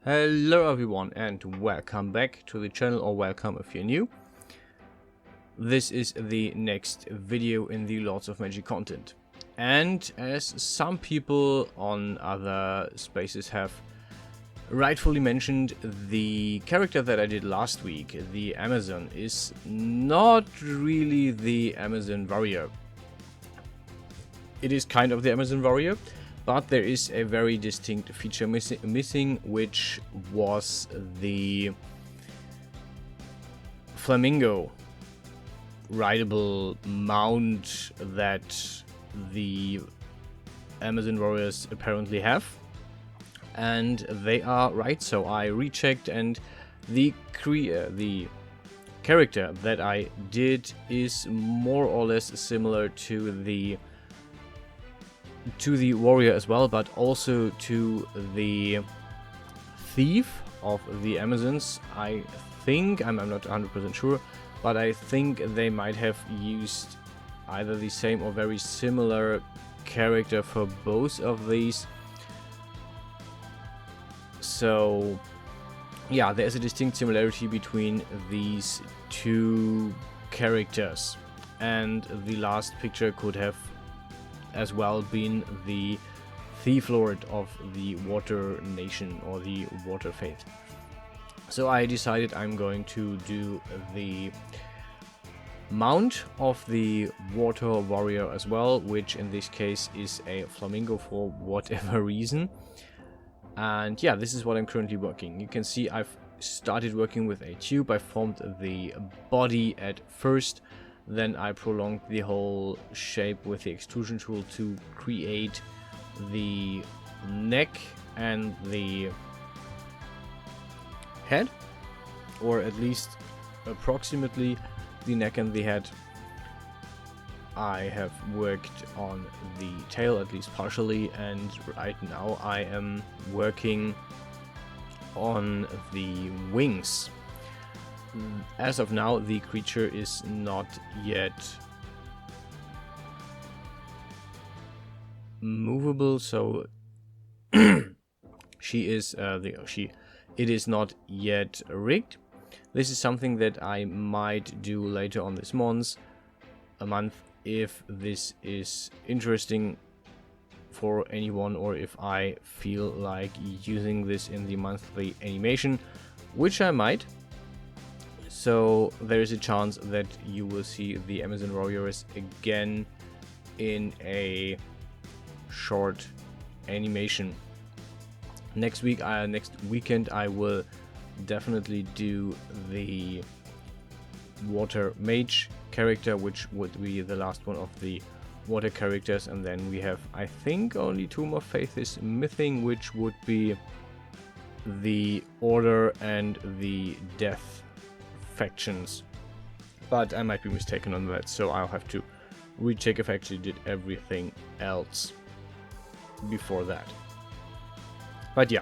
Hello everyone and welcome back to the channel, or welcome if you're new. This is the next video in the Lords of Magic content. And as some people on other spaces have rightfully mentioned, the character that I did last week, the Amazon, is not really the Amazon warrior. It is kind of the Amazon warrior, but there is a very distinct feature missing, which was the Flamingo rideable mount that the Amazon warriors apparently have. And they are right, so I rechecked, and the character that I did is more or less similar to the warrior as well, but also to the thief of the Amazons. I think, I'm not 100% sure, but I think they might have used either the same or very similar character for both of these. So yeah, there's a distinct similarity between these two characters, and the last picture could have as well been the Thief Lord of the Water Nation or the Water Faith. So I decided I'm going to do the mount of the Water Warrior as well, which in this case is a Flamingo for whatever reason. And yeah, this is what I'm currently working. You can see I've started working with a tube. I formed the body at first, then I prolonged the whole shape with the extrusion tool to create the neck and the head, or at least approximately the neck and the head. I have worked on the tail, at least partially, and right now I am working on the wings. As of now, the creature is not yet movable, so it is not yet rigged. This is something that I might do later on this month, if this is interesting for anyone, or if I feel like using this in the monthly animation, which I might. So there is a chance that you will see the Amazon Warriors again in a short animation. Next weekend I will definitely do the Water Mage character, which would be the last one of the water characters, and then we have, I think, only two more faiths missing, which would be the Order and the Death factions, but I might be mistaken on that, so I'll have to recheck if I actually did everything else before that. But yeah,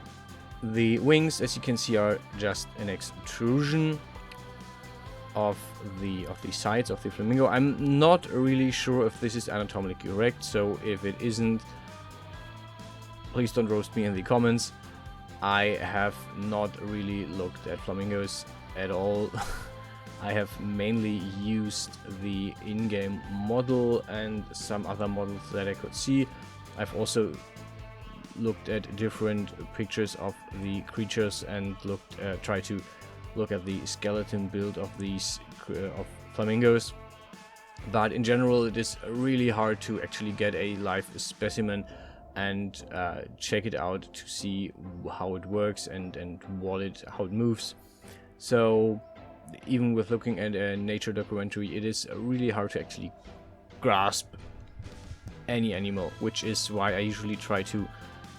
the wings, as you can see, are just an extrusion of the sides of the Flamingo. I'm not really sure if this is anatomically correct, so if it isn't, please don't roast me in the comments. I have not really looked at flamingos at all. I have mainly used the in-game model and some other models that I could see. I've also looked at different pictures of the creatures and tried to look at the skeleton build of these of flamingos, but in general it is really hard to actually get a live specimen and check it out to see how it works and how it moves. So even with looking at a nature documentary, it is really hard to actually grasp any animal, which is why I usually try to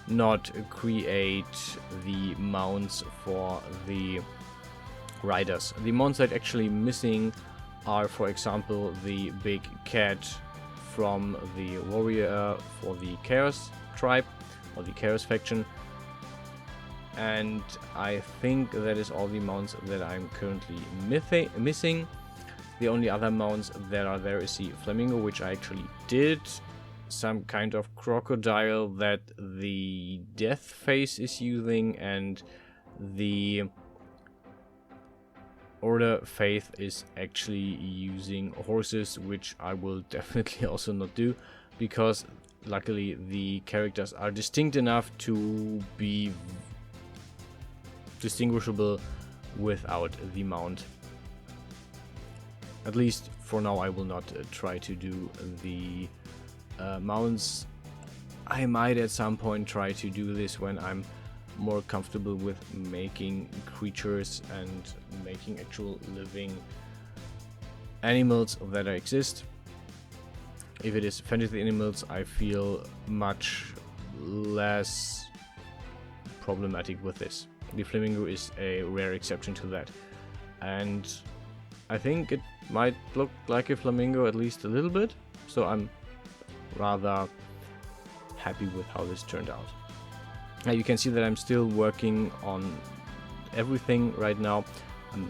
not create the mounts for the riders. The mounts that actually missing are, for example, the big cat from the warrior for the Chaos tribe or the Chaos faction, and I think that is all the mounts that I'm currently missing. The only other mounts that are there is the Flamingo, which I actually did, some kind of crocodile that the Death Face is using, and the Order Faith is actually using horses, which I will definitely also not do, because luckily the characters are distinct enough to be distinguishable without the mount. At least for now I will not try to do the mounts. I might at some point try to do this when I'm more comfortable with making creatures and making actual living animals that exist. If it is fantasy animals, I feel much less problematic with this. The Flamingo is a rare exception to that, and I think it might look like a flamingo at least a little bit, so I'm rather happy with how this turned out. Now you can see that I'm still working on everything right now. I'm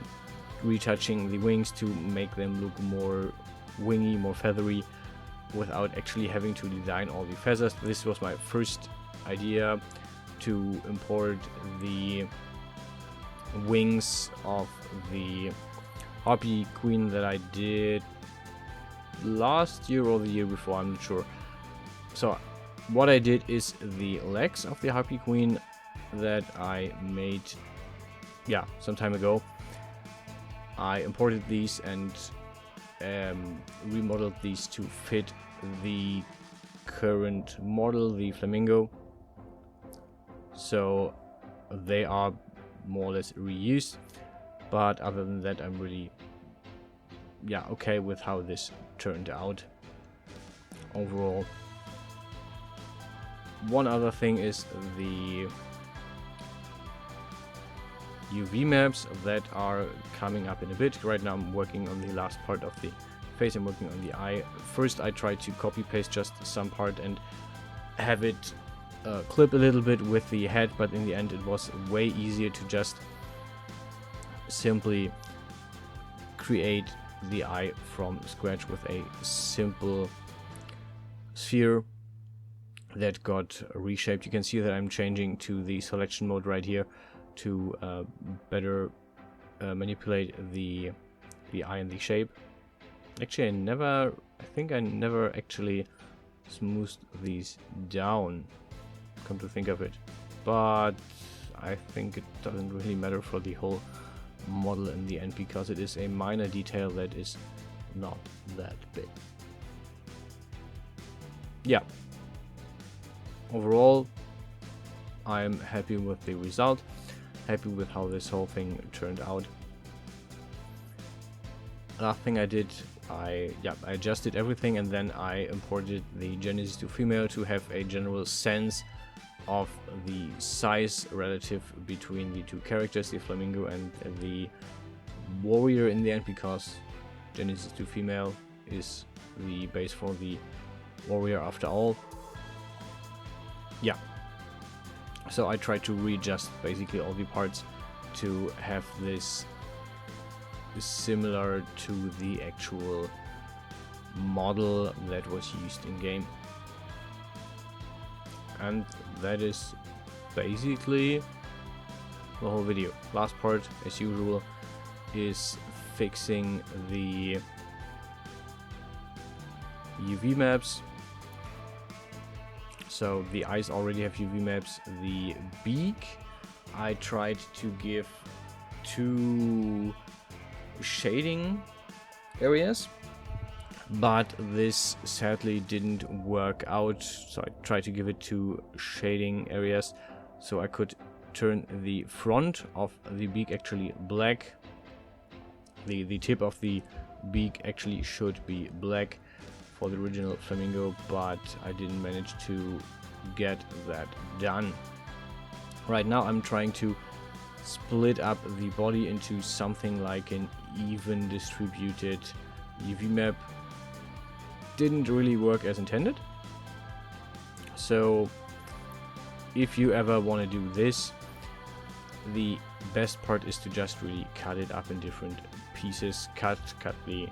retouching the wings to make them look more wingy, more feathery, without actually having to design all the feathers. This was my first idea, to import the wings of the Harpy Queen that I did last year or the year before, I'm not sure. So what I did is the legs of the Harpy Queen that I made, yeah, some time ago. I imported these and remodeled these to fit the current model, the Flamingo. So they are more or less reused, but other than that I'm really, yeah, okay with how this turned out overall. One other thing is the UV maps that are coming up in a bit. Right now I'm working on the last part of the face. I'm working on the eye. First I tried to copy paste just some part and have it clip a little bit with the head, but in the end it was way easier to just simply create the eye from scratch with a simple sphere that got reshaped. You can see that I'm changing to the selection mode right here to better manipulate the eye and the shape. Actually, I think I never actually smoothed these down, come to think of it, but I think it doesn't really matter for the whole model in the end, because it is a minor detail that is not that big. Yeah, overall I'm happy with the result, happy with how this whole thing turned out. Last thing I did, I adjusted everything, and then I imported the Genesis to female to have a general sense of the size relative between the two characters, the Flamingo and the warrior in the end, because Genesis to female is the base for the warrior after all. Yeah, so I tried to readjust basically all the parts to have this similar to the actual model that was used in game. And that is basically the whole video. Last part, as usual, is fixing the UV maps. So the eyes already have UV maps. The beak, I tried to give 2 shading areas, but this sadly didn't work out, so I tried to give it 2 shading areas so I could turn the front of the beak actually black. The tip of the beak actually should be black for the original Flamingo, but I didn't manage to get that done. Right now I'm trying to split up the body into something like an even distributed UV map. Didn't really work as intended. So if you ever want to do this, the best part is to just really cut it up in different pieces. Cut the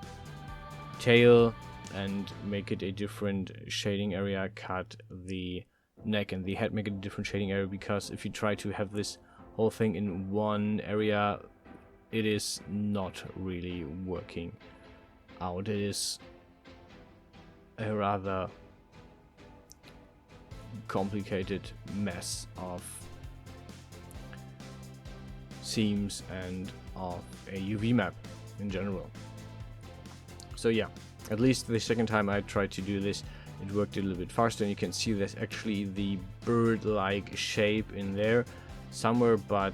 tail and make it a different shading area. Cut the neck and the head, make it a different shading area, because if you try to have this whole thing in one area, it is not really working out. It is a rather complicated mess of seams and of a UV map in general. So yeah, at least the second time I tried to do this, it worked a little bit faster, and you can see there's actually the bird-like shape in there somewhere, but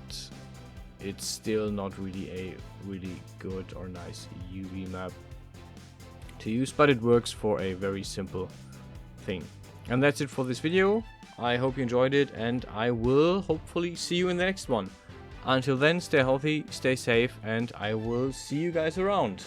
it's still not really a really good or nice UV map to use, but it works for a very simple thing. And that's it for this video. I hope you enjoyed it, and I will hopefully see you in the next one. Until then, stay healthy, stay safe, and I will see you guys around.